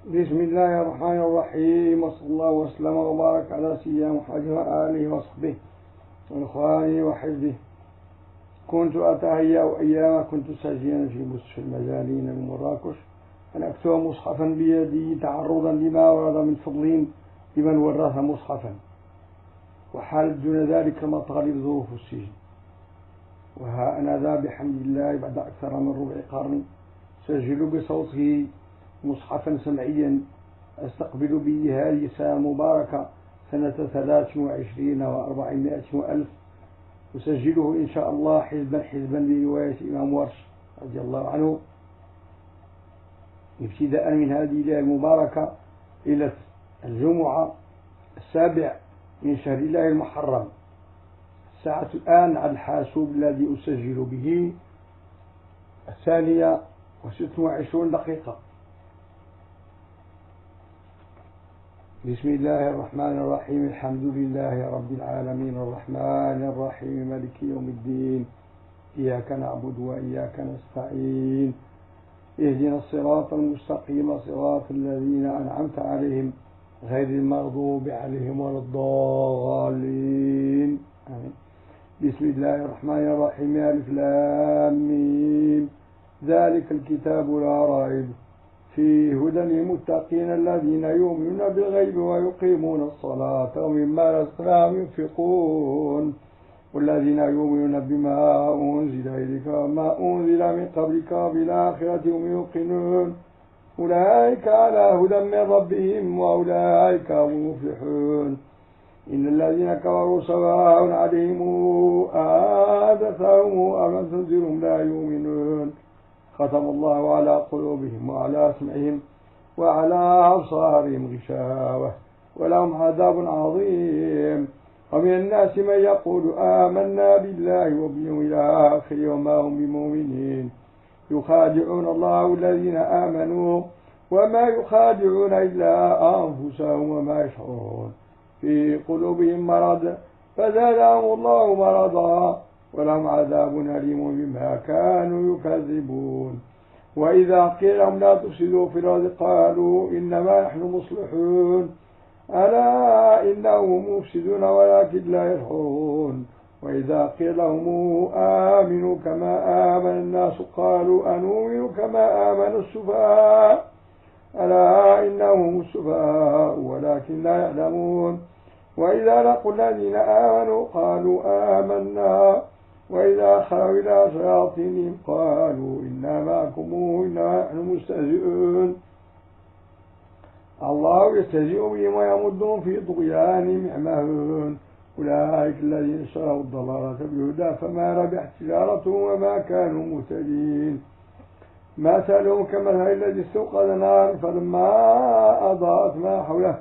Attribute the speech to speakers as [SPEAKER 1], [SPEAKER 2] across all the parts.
[SPEAKER 1] بسم الله الرحمن الرحيم، وصلى الله وسلم وبارك على سيدنا محمد وآله وصحبه وإخوانه وحزبه. كنت أتهيأ أيام كنت ساجنا في مستشفى المجانين من مراكش أن أكتب مصحفا بيدي تعرضا لما ورد من فضل لمن ورث مصحفا، وحالت دون ذلك مطالب ظروف السجن. وها أنا ذا بحمد الله بعد أكثر من ربع قرن سجل بصوته مصحفا سمعيا أستقبل به هذه السنة المباركة سنة 23 و400 وألف، أسجله إن شاء الله حزبا لرواية إمام ورش رضي الله عنه، ابتداء من هذه الليلة المباركة إلى الجمعة 7 من شهر الله المحرم. الساعة الآن على الحاسوب الذي أسجل به 2:26. بسم الله الرحمن الرحيم. الحمد لله رب العالمين الرحمن الرحيم مالك يوم الدين، إياك نعبد وإياك نستعين، اهدنا الصراط المستقيم صراط الذين أنعمت عليهم غير المغضوب عليهم ولا الضالين، آمين. بسم الله الرحمن الرحيم. ألف لام ميم، ذلك الكتاب لا ريب فيه هدى للمتقين الذين يؤمنون بالغيب ويقيمون الصلاة ومما رزقناهم ينفقون والذين يؤمنون بما أنزل إليك وما أنزل من قبلك وبالآخرة هم يوقنون أولئك على هدى من ربهم وأولئك هم المفلحون. إن الذين كفروا سواء عليهم أحدثهم أم لم تنذرهم لا يؤمنون. ختم الله على قلوبهم وعلى سمعهم وعلى أبصارهم غشاوة ولهم عذاب عظيم. ومن الناس من يقول آمنا بالله وباليوم الآخر وما هم بمؤمنين يخادعون الله الذين آمنوا وما يخادعون إلا أنفسهم وما يشعرون. في قلوبهم مرض فزادهم الله مرضا ولهم عذاب أليم بما كانوا يكذبون. وإذا قيل لهم لا تفسدوا في الأرض قالوا إنما نحن مصلحون ألا إنهم مفسدون ولكن لا يشعرون. وإذا قيل لهم آمنوا كما آمن الناس قالوا أنؤمن كما آمن السفهاء ألا إنهم السفهاء ولكن لا يعلمون. وإذا لقوا الذين آمنوا قالوا آمنا وإذا خلوا إلى شياطينهم قالوا إنا معكم إنما نحن مستهزئون. الله يستهزئ بهم ويمدهم في طغيانهم يعمهون. أولئك الذين اشتروا الضلالة بالهدى فما ربحت تجارتهم وما كانوا مهتدين. مثلهم كمثل الذي استوقد نارا فلما أضاءت ما حوله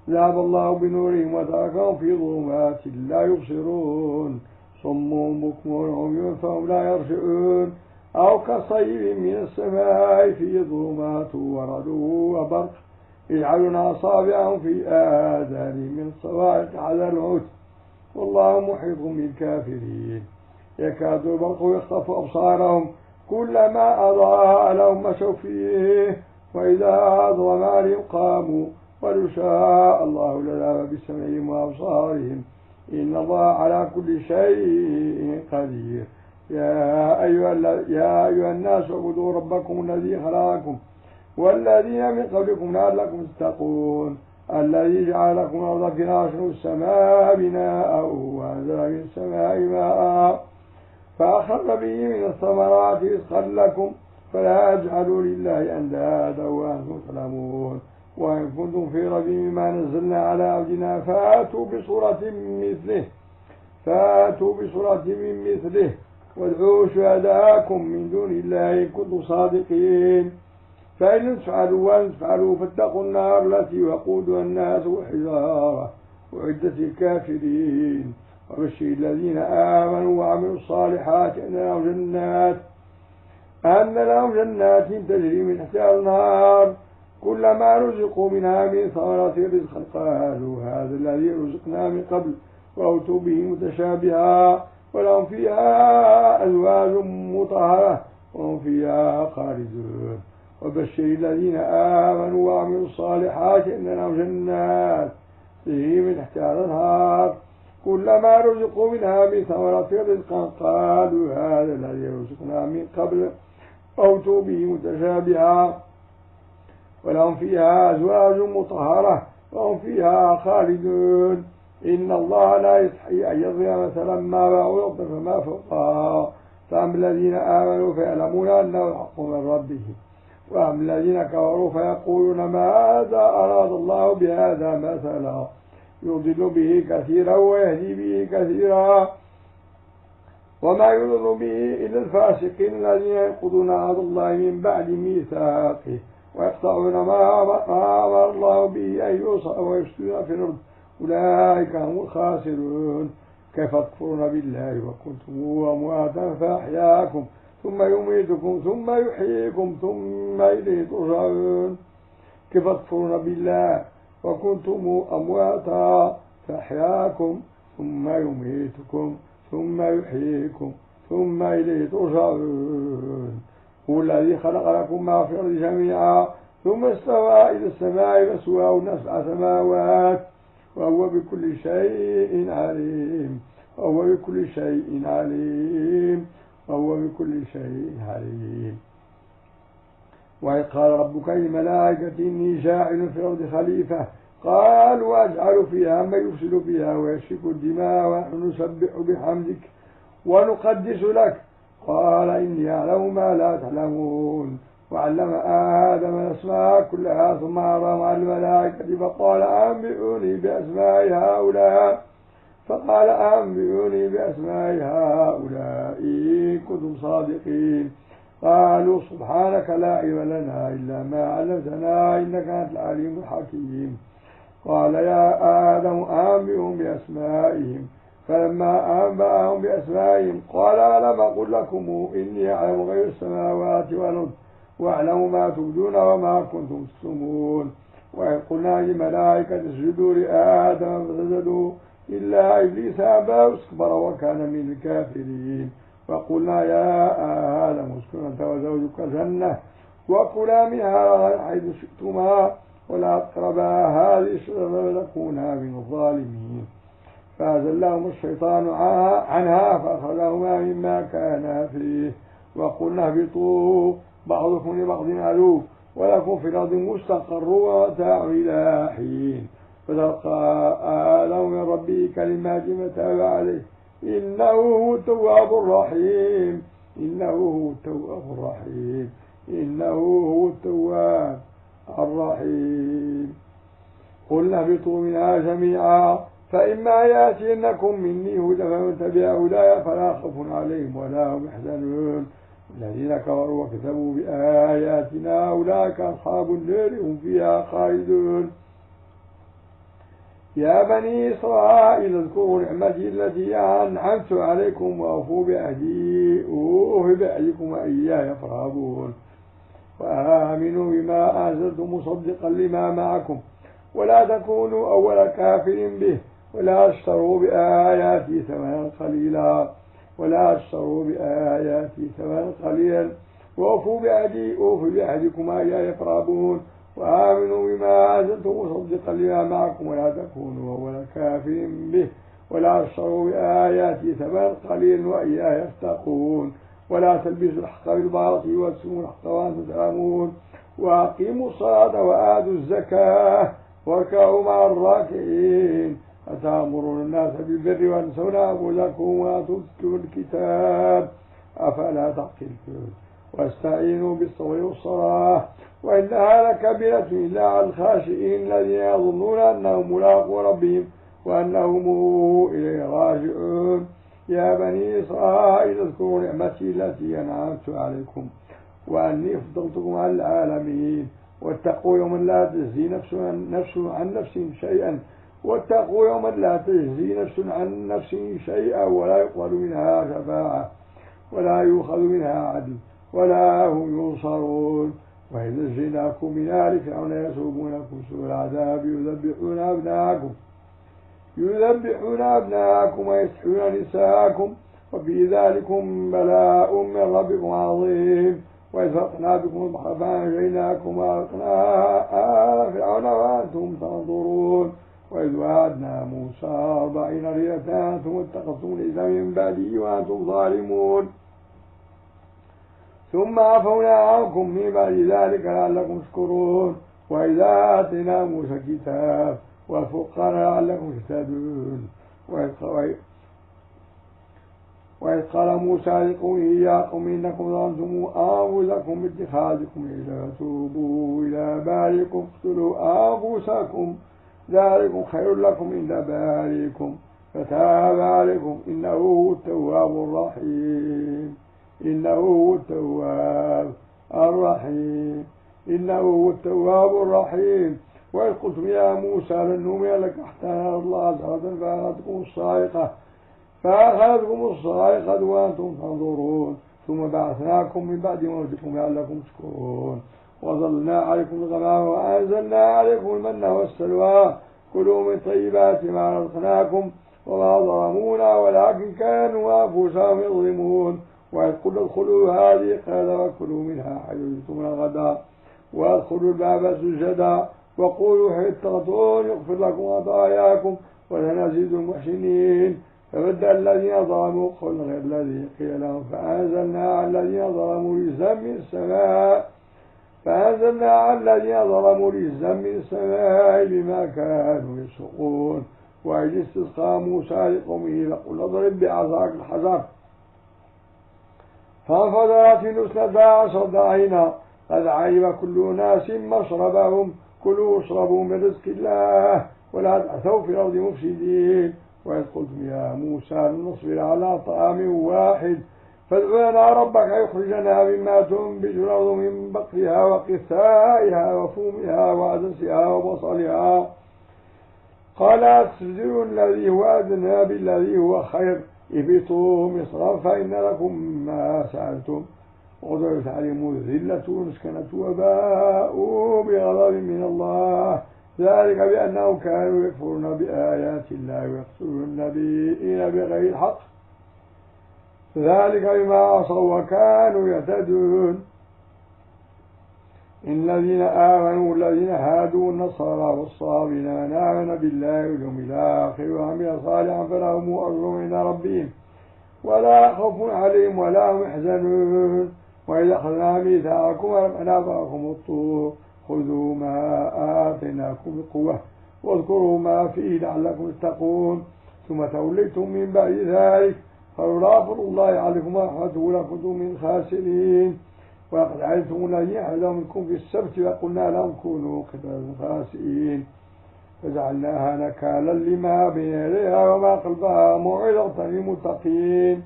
[SPEAKER 1] ذهب الله بنورهم وتركهم في ظلمات لا يبصرون صم بكم عمي فهم لا يرجعون. أو كصيب من السماء في ظلمات ورعد وبرق يجعلون أصابعهم في آذانهم من الصواعق حذر الموت والله محيط بالكافرين. يكاد البرق يخطف أبصارهم كلما أضاء لهم مشوا فيه وإذا أظلم عليهم قاموا ولو شاء الله لذهب بسمعهم وأبصارهم إن الله على كل شيء قدير. يا أيها الناس اعبدوا ربكم الذي خلقكم والذين من قبلكم لعلكم تتقون الذي جعل لكم الأرض فراشا والسماء بناء وأنزل من السماء ماء فأخرج به من الثمرات رزقا لكم فلا تجعلوا لله أندادا وأنتم تعلمون. وإن كنتم في ريب مما نزلنا على عبدنا فآتوا بصورة من مثله وادعوا شهداءكم من دون الله إن كنتم صادقين. فإن لم تفعلوا وأن تفعلوا فاتقوا النار التي وقودها الناس والحجارة أعدت للكافرين. وبشر الذين آمنوا وعملوا الصالحات أن لهم جنات تجري من تحتها الأنهار كلما رزقوا منها من ثمرة رزقا قالوا هذا الذي رزقنا من قبل وأتوا به متشابها ولهم فيها أزواج مطهرة وهم فيها خالدون. وبشر الذين آمنوا وعملوا الصالحات إن لهم جنات تجري من تحتها الأنهار كلما رزقوا منها من ثمرة رزقا قالوا هذا الذي رزقنا من قبل أوتوا به متشابها ولهم فيها أزواج مطهرة وهم فيها خالدون إن الله لا يستحي أن يضرب مثلا ما بعوضة فما فوقها فأما الذين آمنوا فيعلمون أنه الحق من ربهم وأما الذين كفروا فيقولون ماذا أراد الله بهذا مثلا يضل به كثيرا ويهدي به كثيرا وما يضل به إلا الفاسقين الذين ينقضون عهد الله من بعد ميثاقه ويقطعون ما أمر الله به أن يوصل ويفسدون في الأرض أولئك هم الخاسرون كيف تكفرون بالله وكنتم أمواتا فأحياكم ثم يميتكم ثم يحييكم ثم إليه ترجعون كيف تكفرون بالله وكنتم أمواتا فأحياكم ثم يميتكم ثم يحييكم ثم إليه ترجعون هو الذي خلق لكم ما في الأرض جميعا ثم استوى إلى السماء فسواهن 7 سماوات وهو بكل شيء عليم وهو بكل شيء عليم وهو بكل شيء عليم وإذ قال ربك للملائكة إني جاعل في الأرض خليفة قالوا أجعل فيها من يفسد فيها ويسفك الدماء ونحن نسبح بحمدك ونقدس لك قال إني أعلم ما لا تعلمون وعلم آدم الأسماء كلها ثم عرضهم على الملائكة فقال أنبئوني بأسماء هؤلاء إن كنتم صادقين قالوا سبحانك لا علم لنا إلا ما علمتنا إنك أنت العليم الحكيم قال يا آدم أنبئهم بأسمائهم فلما أنبأهم بأسمائهم قال ألم أقل لكم إني أعلم غيب السماوات والأرض وأعلم ما تبدون وما كنتم تكتمون وإذ قلنا للملائكة اسجدوا لآدم فسجدوا إلا إبليس أبى واستكبر وكان من الكافرين وقلنا يا آدم اسكن أنت وزوجك الجنة وكلا منها حيث شئتما ولا تقربا هذه الشجرة فتكونا من الظالمين فأزلهم الشيطان عنها فأخرجهما مما كانا فيه وقلنا اهبطوا بعضكم لبعض عدو ولكم في الأرض مستقر ومتاع إلى حين فتلقى آدم من ربه كلمات فتاب عليه إنه هو التواب الرحيم قلنا اهبطوا منها جميعا فإما يأتينكم مني هدى فمن تبع هداي فلا خوف عليهم ولا هم يحزنون الذين كفروا وكذبوا بآياتنا أولئك أصحاب النار هم فيها خالدون يا بني إسرائيل اذكروا نعمتي التي أنعمت عليكم وأوفوا بعهدي أوف بعهدكم وإياي فارهبون وآمنوا بما أنزلت مصدقا لما معكم ولا تكونوا أول كافر به ولا تشتروا بآياتي ثمنا قليلا وأوفوا بعهدي أوف بعهدكم وإياي فارهبون وآمنوا بما أنزلت مصدقا لما معكم ولا تكونوا أول كافر به ولا تشتروا بآياتي ثمنا قليلا وإياي فاتقون ولا تلبسوا الحق بالباطل وتكتموا الحق وأنتم تعلمون وأقيموا الصلاة وآتوا الزكاة واركعوا مع الراكعين أتأمرون الناس بالبر وتنسون أنفسكم وأنتم تتلون الكتاب أفلا تعقلون واستعينوا بالصبر والصلاة وإنها لكبيرة إلا على الخاشعين الذين يظنون أنهم ملاقو ربهم وأنهم إليه راجعون يا بني إسرائيل اذكروا نعمتي التي أنعمت عليكم وأني فضلتكم على العالمين واتقوا يوما لا تجزي نفس عن نفس شيئا ولا يقبل منها شفاعة ولا يؤخذ منها عدل ولا هم ينصرون وإذ نجيناكم من آل فرعون يسومونكم سوء العذاب يذبحون أبناءكم ويستحيون نساءكم وفي ذلكم بلاء من ربكم عظيم وإذ فرقنا بكم البحر فأنجيناكم وأغرقنا فرعون وأنتم تنظرون وإذ وعدنا موسى 40 ليلة ثم اتخذتم العجل من بعده وأنتم ظالمون ثم عفونا عنكم من بعد ذلك لعلكم تشكرون وإذا آتينا موسى الكتاب والفرقان لعلكم تهتدون وإذ قال موسى لقومه يا قوم إنكم ظلمتم أنفسكم باتخاذكم العجل فتوبوا إلى بارئكم اقتلوا أنفسكم ذلكم خير لكم عند بارئكم فتاب عليكم إنه هو التواب الرحيم إنه هو التواب الرحيم إنه هو التواب الرحيم وإذ قلتم يا موسى لن نؤمن لك حتى نرى الله جهرة فأخذتكم الصاعقة وأنتم تنظرون ثم بعثناكم من بعد موتكم لعلكم تشكرون وظلنا عليكم الغمام وأنزلنا عليكم المن والسلوى كلوا من طيبات ما رزقناكم وما ظلمونا ولكن كانوا أنفسهم يظلمون وإذ قلنا ادخلوا هذه القرية وكلوا منها حيث شئتم رغدا وادخلوا الباب سجدا وقولوا حطة يغفر لكم خطاياكم وسنزيد المحسنين فبدل الذين ظلموا قولا غير الذي قيل لهم فأنزلنا على الذين ظلموا رجزا من السماء بما كانوا يفسقون وإذ استسقى موسى لقومه فقل اضرب بعصاك الحجر فانفجرت منه 12 عينا قد علم كل أناس مشربهم كلوا واشربوا من رزق الله ولا تعثوا في الأرض مفسدين وإذ قلتم يا موسى لن نصبر على طعام واحد فادع لنا ربك يخرجنا مما تنبت الأرض من بقلها وقثائها وفومها وعدسها وبصلها قال أتستبدلون الذي هو أدنى بالذي هو خير اهبطوا مصرا فإن لكم ما سألتم وضربت عليهم الذلة والمسكنة وباءوا بغضب من الله ذلك بأنهم كانوا يكفرون بآيات الله ويقتلون النبيين بغير الحق ذلك بما عصوا وكانوا يعتدون إن الذين آمنوا والذين هادوا النصارى والصابين من آمن بالله واليوم الآخر وعمل صالحا فلهم أجر عند ربهم ولا خوف عليهم ولا هم يحزنون وإذا أخذنا ميثاقكم ورفعنا فوقكم الطور خذوا ما آتيناكم بقوة واذكروا ما فيه لعلكم تتقون ثم توليتم من بعد ذلك فلولا فضل الله عليكم ورحمته لكنتم من الخاسرين ولقد علمتم الذين اعتدوا منكم في السبت وقلنا لهم كونوا قردة خاسئين فجعلناها نكالا لما بين يديها وما خلفها موعظة للمتقين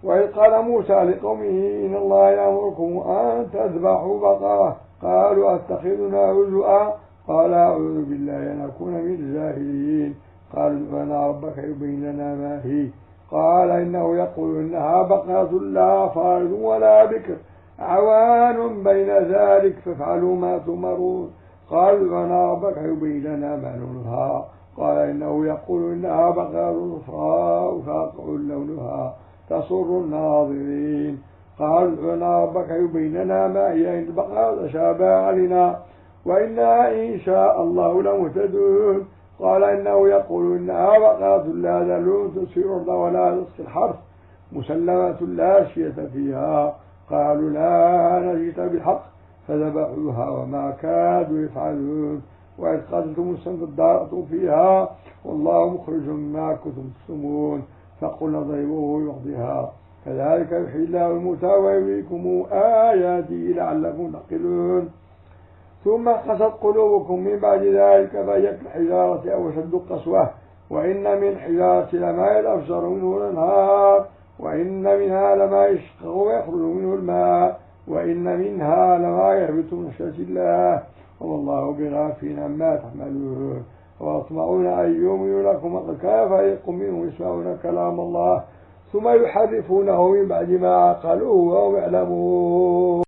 [SPEAKER 1] وإذ قال موسى لقومه إن الله يأمركم أن تذبحوا بقرة قالوا أتخذنا هزؤا قال أعوذ بالله أن أكون من الجاهلين قالوا ادع لنا ربك يبين لنا ما هي قال إنه يقول إنها بقرة لا فارض ولا بكر عوان بين ذلك فافعلوا ما تؤمرون قالوا ادع لنا ربك يبين لنا ما لونها قال إنه يقول إنها بقرة صفراء فاقع لونها تسر الناظرين قالوا ادع لنا ربك يبين لنا ما هي إن البقرة تشابه علينا وإنا إن شاء الله لمهتدون قال إنه يقول إنها بقرة لا ذلول تثير الأرض ولا تسقي الحرث مسلمة لا شية فيها قالوا لا نجيت بالحق فذبحوها وما كادوا يفعلون وإذ قتلتم السنة ادارأتم فيها والله مخرج ما كنتم تكتمون فقلنا اضربوه يغضها كذلك يحيي الله الموتى ويريكم آياته لعلكم تعقلون ثم قست قلوبكم من بعد ذلك فهي كالحجارة أو أشد قسوة وإن من حجارة لما يتفجر منه الأنهار وإن منها لما يشقق ويخرج منه الماء وإن منها لما يهبط من خشية الله وما الله بغافل عما تعملون ويطمعون أن يؤمنوا لكم وقد كان فريق منهم يسمعون كلام الله ثم يحرفونه من بعد ما عقلوه وهم يعلمون